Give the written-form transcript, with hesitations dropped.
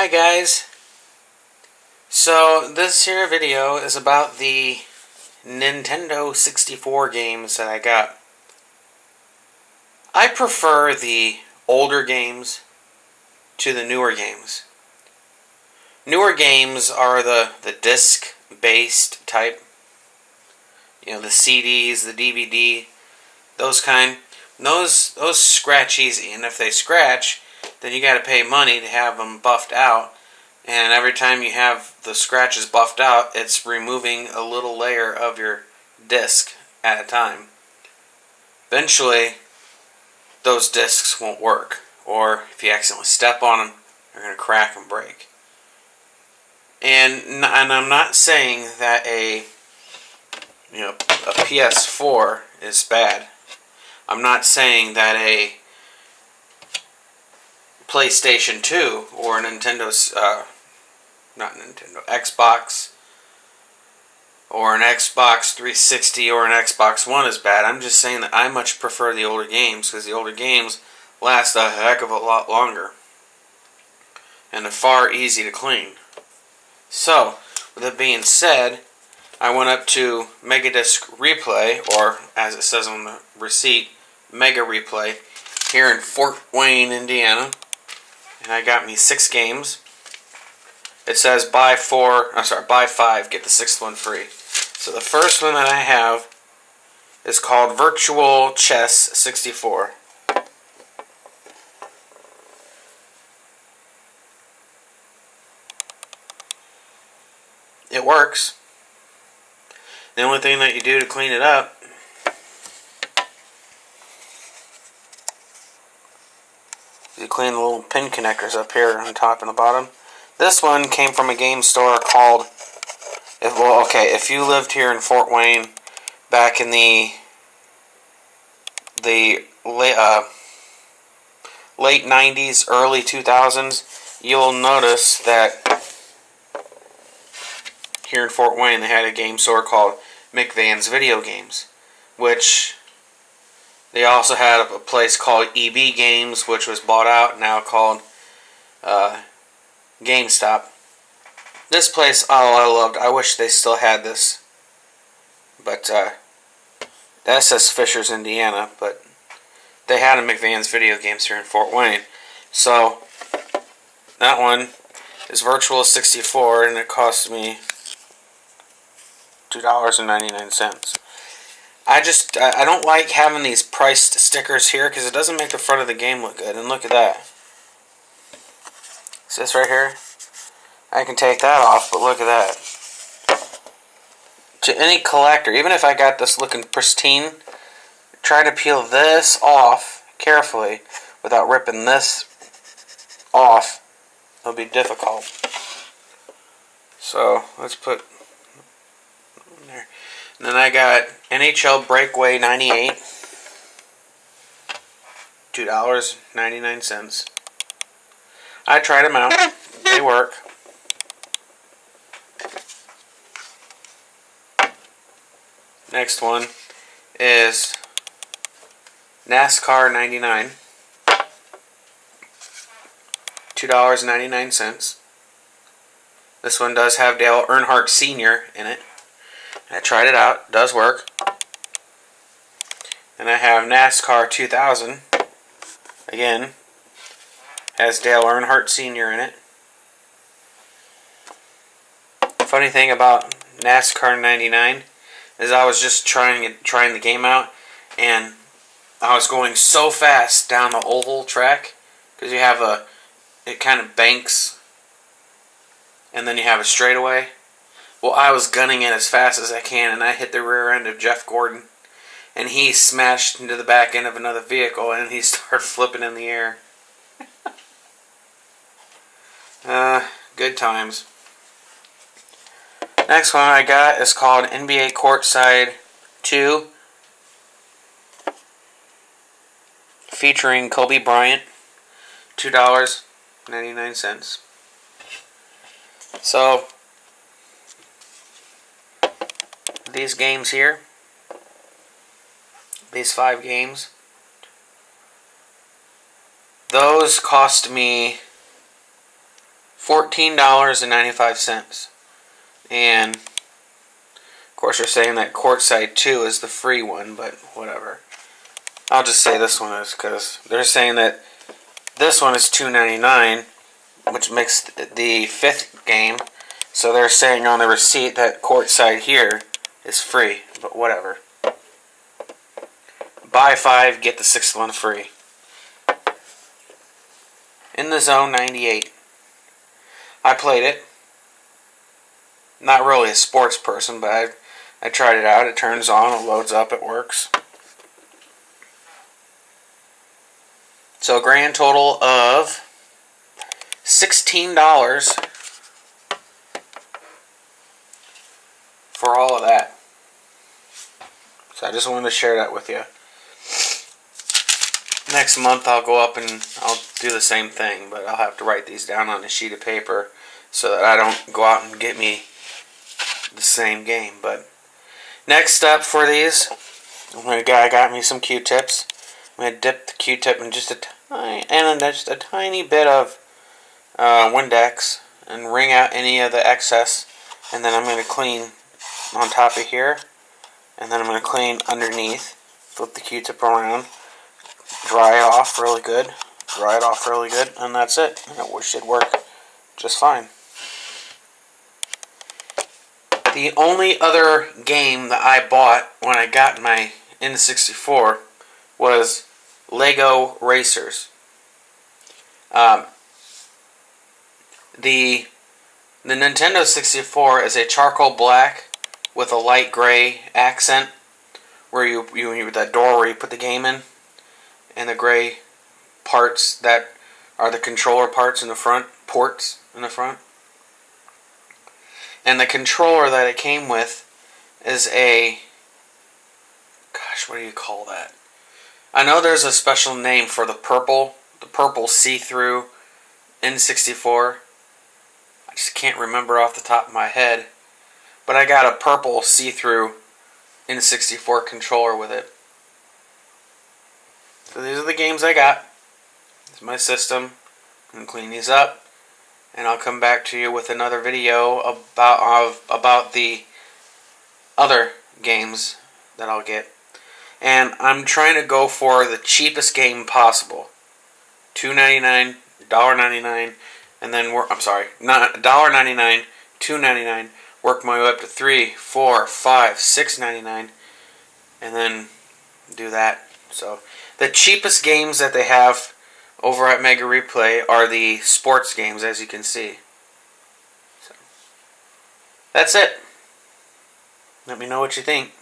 Hi guys. So this here video is about the Nintendo 64 games that I got. I prefer the older games to the newer games. Newer games are the disc-based type. You know, the CDs, the DVD, those kind. Those scratch easy, and if they scratch, then you got to pay money to have them buffed out. And every time you have the scratches buffed out, it's removing a little layer of your disc at a time. Eventually, those discs won't work, or if you accidentally step on them, they're going to crack and break. And I'm not saying that a PS4 is bad. I'm not saying that a PlayStation 2 or a Xbox or an Xbox 360 or an Xbox One is bad. I'm just saying that I much prefer the older games because the older games last a heck of a lot longer and are far easy to clean. So, with that being said, I went up to Megadisc Replay, or as it says on the receipt, Mega Replay, here in Fort Wayne, Indiana. And I got me 6 games. It says buy 5, get the 6th one free. So the first one that I have is called Virtual Chess 64. It works. The only thing that you do to clean it up is you clean the little pin connectors up here on top and the bottom. This one came from a game store called, if you lived here in Fort Wayne back in the late 90s, early 2000s, you'll notice that here in Fort Wayne they had a game store called McVan's Video Games, which they also had a place called EB Games, which was bought out, now called GameStop. This place, I loved. I wish they still had this. But that says Fishers, Indiana, but they had a McVan's Video Games here in Fort Wayne. So that one is Virtual 64, and it cost me $2.99. I don't like having these priced stickers here because it doesn't make the front of the game look good. And look at that. See this right here? I can take that off, but look at that. To any collector, even if I got this looking pristine, try to peel this off carefully without ripping this off. It'll be difficult. So let's put there. And then I got NHL Breakaway 98, $2.99. I tried them out. They work. Next one is NASCAR 99, $2.99. This one does have Dale Earnhardt Sr. in it. I tried it out. It does work. And I have NASCAR 2000. Again, has Dale Earnhardt Sr. in it. Funny thing about NASCAR 99 is I was just trying the game out, and I was going so fast down the oval track because you have it kind of banks, and then you have a straightaway. Well, I was gunning it as fast as I can, and I hit the rear end of Jeff Gordon, and he smashed into the back end of another vehicle, and he started flipping in the air. Good times. Next one I got is called NBA Courtside 2, featuring Kobe Bryant, $2.99. So these games here, these 5 games, those cost me $14.95. And of course they're saying that Courtside 2 is the free one, but whatever. I'll just say this one is, because they're saying that this one is $2.99, which makes the 5th game. So they're saying on the receipt that Courtside here is free, but whatever. Buy 5, get the 6th one free. In the Zone 98. I played it. Not really a sports person, but I tried it out. It turns on, it loads up, it works. So a grand total of $16 for all of that. So I just wanted to share that with you. Next month I'll go up and I'll do the same thing, but I'll have to write these down on a sheet of paper so that I don't go out and get me the same game. But next up for these, my guy got me some Q-tips. I'm going to dip the Q-tip in just a tiny bit of Windex and wring out any of the excess, and then I'm going to clean on top of here, and then I'm going to clean underneath. Flip the Q-tip around, dry it off really good, and that's it. It should work just fine. The only other game that I bought when I got my N64 was Lego Racers. The Nintendo 64 is a charcoal black with a light gray accent, where you that door where you put the game in, and the gray parts that are the controller parts in the front, ports in the front. And the controller that it came with is a, gosh, what do you call that? I know there's a special name for the purple see-through N64. I just can't remember off the top of my head. But I got a purple see-through N64 controller with it. So these are the games I got. This is my system. I'm going to clean these up, and I'll come back to you with another video about the other games that I'll get. And I'm trying to go for the cheapest game possible. $2.99, $1.99, and then $1.99, $2.99. Work my way up to $3, $4, $5, $6.99, and then do that. So the cheapest games that they have over at Mega Replay are the sports games, as you can see. So that's it. Let me know what you think.